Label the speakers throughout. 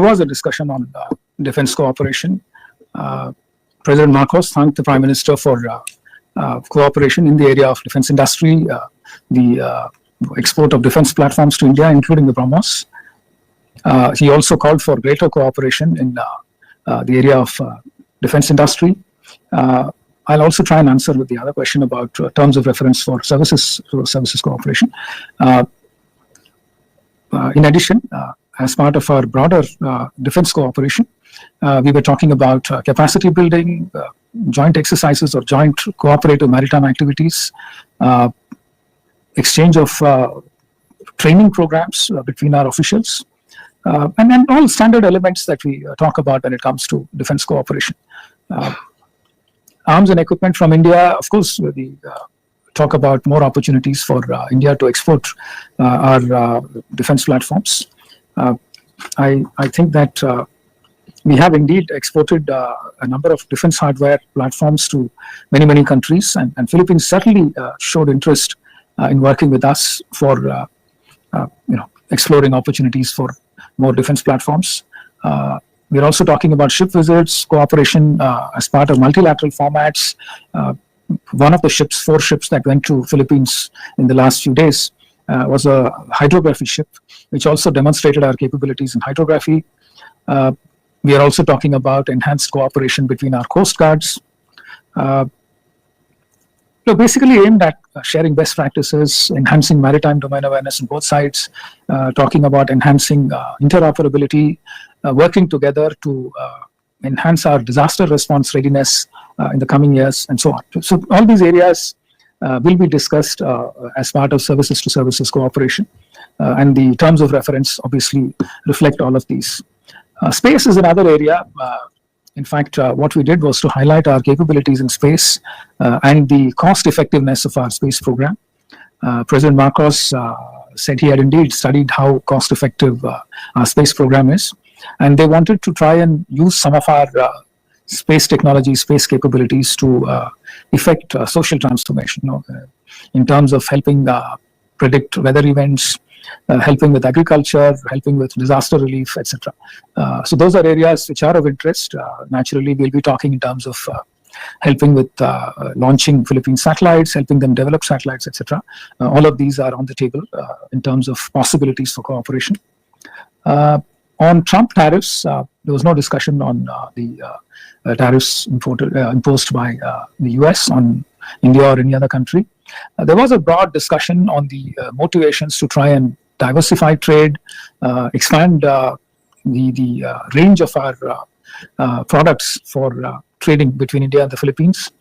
Speaker 1: was a discussion on defense cooperation. President Marcos thanked the Prime Minister for cooperation in the area of defense industry, the export of defense platforms to India, including the BrahMos. He also called for greater cooperation in the area of defense industry. I'll also try and answer with the other question about terms of reference for services cooperation. In addition, as part of our broader defense cooperation, we were talking about capacity building, joint exercises or joint cooperative maritime activities, exchange of training programs between our officials, and then all standard elements that we talk about when it comes to defense cooperation. Arms and equipment from India, of course, we talk about more opportunities for India to export our defense platforms. I think that we have indeed exported a number of defense hardware platforms to many countries, and Philippines certainly showed interest in working with us for exploring opportunities for more defense platforms. We're also talking about ship visits, cooperation as part of multilateral formats. One of the ships, 4 ships that went to Philippines in the last few days was a hydrography ship, which also demonstrated our capabilities in hydrography. We are also talking about enhanced cooperation between our coast guards. Basically aimed at sharing best practices, enhancing maritime domain awareness on both sides, talking about enhancing interoperability, working together to enhance our disaster response readiness in the coming years, and so on. So all these areas will be discussed as part of services to services cooperation, and the terms of reference obviously reflect all of these. Space is another area. In fact, what we did was to highlight our capabilities in space and the cost effectiveness of our space program. President Marcos said he had indeed studied how cost effective our space program is, and they wanted to try and use some of our space technology, space capabilities to effect social transformation, in terms of helping predict weather events, helping with agriculture, helping with disaster relief, etc. So those are areas which are of interest. Naturally, we'll be talking in terms of helping with launching Philippine satellites, helping them develop satellites, etc. All of these are on the table in terms of possibilities for cooperation. On Trump tariffs, there was no discussion on the tariffs imposed by the US on India or any other country. There was a broad discussion on the motivations to try and diversify trade, expand the range of our products for trading between India and the Philippines,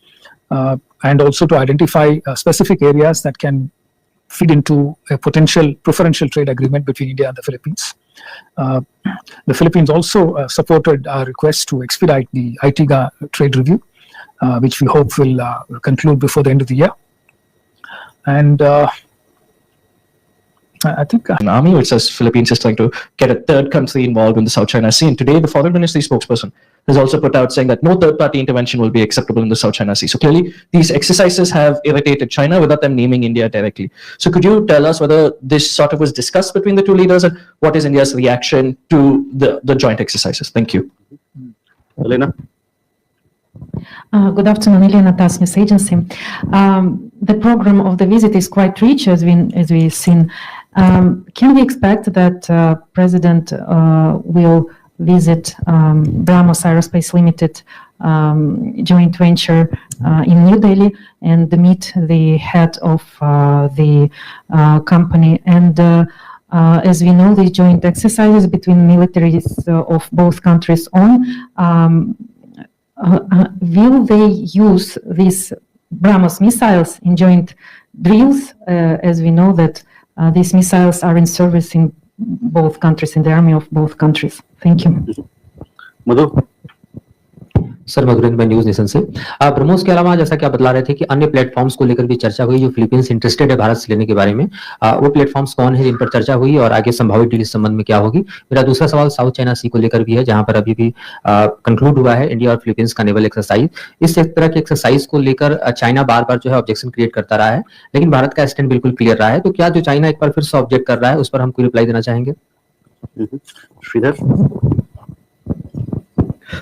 Speaker 1: and also to identify specific areas that can feed into a potential preferential trade agreement between India and the Philippines. The Philippines also supported our request to expedite the ITGA trade review, which we hope will conclude before the end of the year. And I think
Speaker 2: an army which says Philippines is trying to get a third country involved in the South China Sea. And today, the Foreign Ministry spokesperson has also put out saying that no third-party intervention will be acceptable in the South China Sea. So clearly, these exercises have irritated China without them naming India directly. So could you tell us whether this sort of was discussed between the two leaders, and what is India's reaction to the joint exercises? Thank you.
Speaker 3: Elena?
Speaker 4: Good afternoon, Elena, TASS News Agency. The program of the visit is quite rich, as we've seen. Can we expect that President will visit BrahMos Aerospace Limited joint venture in New Delhi and meet the head of the company? And as we know, the joint exercises between militaries of both countries will they use these BrahMos missiles in joint drills, as we know that these missiles are in service in both countries, in the army of both countries? Thank you.
Speaker 3: Madhu?
Speaker 5: Sir Madhurendra मैं news nation से। ब्रह्मोस के अलावा जैसा कि आप बता रहे थे कि अन्य प्लेटफॉर्म्स को लेकर भी चर्चा हुई जो फिलीपींस इंटरेस्टेड है भारत से लेने के बारे में, वो प्लेटफॉर्म्स कौन है जिन पर चर्चा हुई और आगे संभावित डील इस संबंध में क्या होगी? मेरा दूसरा सवाल साउथ चाइना सी को लेकर भी है, जहां पर अभी भी कंक्लूड हुआ है इंडिया और फिलीपींस का नेवल एक्सरसाइज। इस तरह के एक्सरसाइज को लेकर चाइना बार बार जो है ऑब्जेक्शन क्रिएट करता रहा है, लेकिन भारत का स्टैंड बिल्कुल क्लियर रहा है। तो क्या जो चाइना एक बार फिर से ऑब्जेक्ट कर रहा है उस पर हम कोई रिप्लाई देना चाहेंगे?
Speaker 3: Shridhar?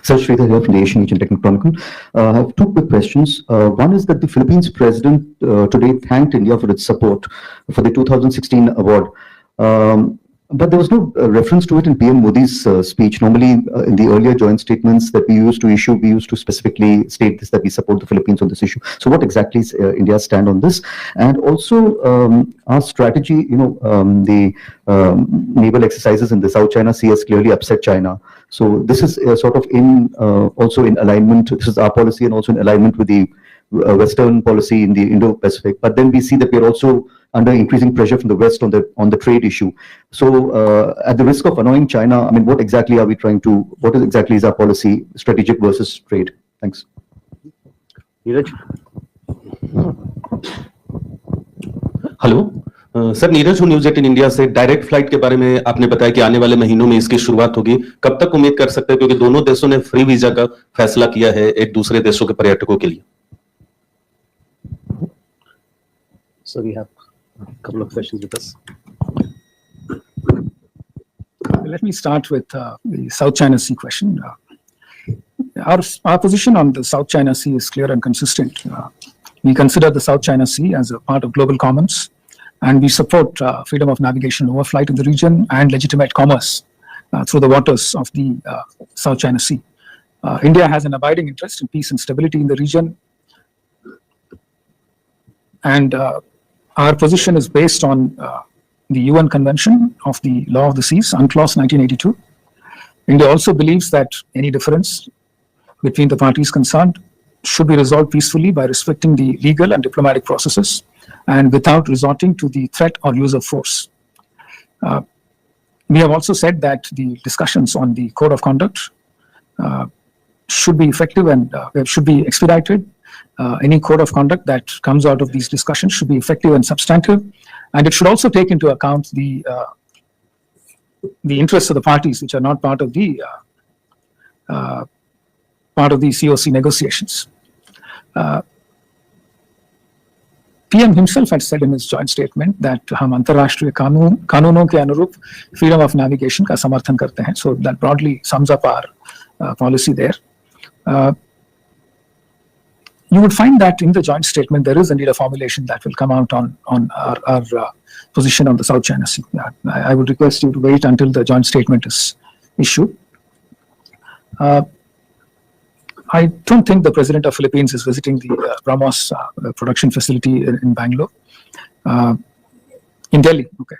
Speaker 6: Sir Sridhar here from the Asian Age and Technical Chronicle. I have two quick questions. One is that the Philippines president today thanked India for its support for the 2016 award. But there was no reference to it in PM Modi's speech. Normally, in the earlier joint statements that we used to issue, we used to specifically state this, that we support the Philippines on this issue. So what exactly is India's stand on this? And also, our strategy, the naval exercises in the South China Sea has clearly upset China. So this is sort of also in alignment, this is our policy and also in alignment with the Western policy in the Indo-Pacific. But then we see that we are also under increasing pressure from the West on the trade issue. So at the risk of annoying China, I mean, what exactly are we trying to, what exactly is our policy, strategic versus trade? Thanks.
Speaker 3: Neeraj
Speaker 7: hello sir, Neeraj हूँ news 18 India से। Direct flight के बारे में आपने बताया कि आने वाले महीनों में इसकी शुरुआत होगी, कब तक उम्मीद कर सकते हैं, क्योंकि दोनों देशों ने फ्री वीजा का फैसला किया है एक दूसरे देशों के पर्यटकों के लिए।
Speaker 3: So we have a couple of questions with us.
Speaker 1: Let me start with the South China Sea question. Our position on the South China Sea is clear and consistent. We consider the South China Sea as a part of global commons, and we support freedom of navigation and overflight in the region and legitimate commerce through the waters of the South China Sea. India has an abiding interest in peace and stability in the region, and our position is based on the UN Convention of the Law of the Seas, UNCLOS 1982. India also believes that any difference between the parties concerned should be resolved peacefully by respecting the legal and diplomatic processes and without resorting to the threat or use of force. We have also said that the discussions on the code of conduct should be effective and should be expedited. Any code of conduct that comes out of these discussions should be effective and substantive, and it should also take into account the interests of the parties which are not part of the COC negotiations. PM himself had said in his joint statement that हम अंतर्राष्ट्रीय कानूनों के अनुरूप freedom of navigation का समर्थन करते हैं. So that broadly sums up our policy there. You would find that in the joint statement there is indeed a formulation that will come out on our position on the South China Sea. I would request you to wait until the joint statement is issued. I don't think the president of Philippines is visiting the BrahMos production facility in Bangalore. In Delhi, okay.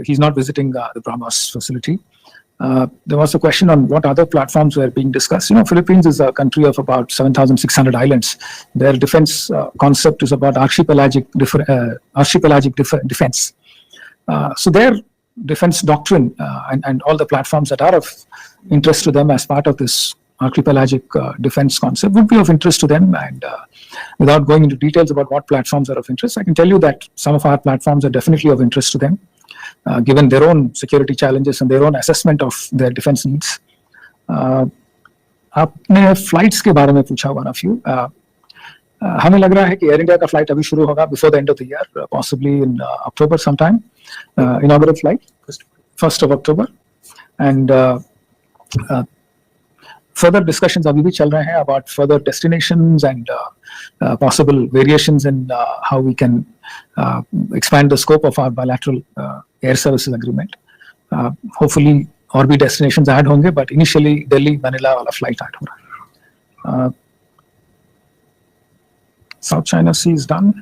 Speaker 1: He's not visiting the BrahMos facility. There was a question on what other platforms were being discussed. Philippines is a country of about 7,600 islands. Their defense concept is about archipelagic defense. So their defense doctrine and all the platforms that are of interest to them as part of this archipelagic defense concept would be of interest to them. And without going into details about what platforms are of interest, I can tell you that some of our platforms are definitely of interest to them, given their own security challenges and their own assessment of their defense needs. आपने flights के बारे में पूछा one of you. हमें लग रहा है कि एयर इंडिया का फ्लाइट अभी शुरू होगा before the end of the year, possibly in October sometime. Inaugural flight, 1st of October. And further discussions अभी भी चल रहे हैं about further destinations and possible variations in how we can expand the scope of our bilateral air services agreement. Hopefully और भी destinations add होंगे, but initially Delhi Manila वाला flight add हो रहा है. South China Sea is done.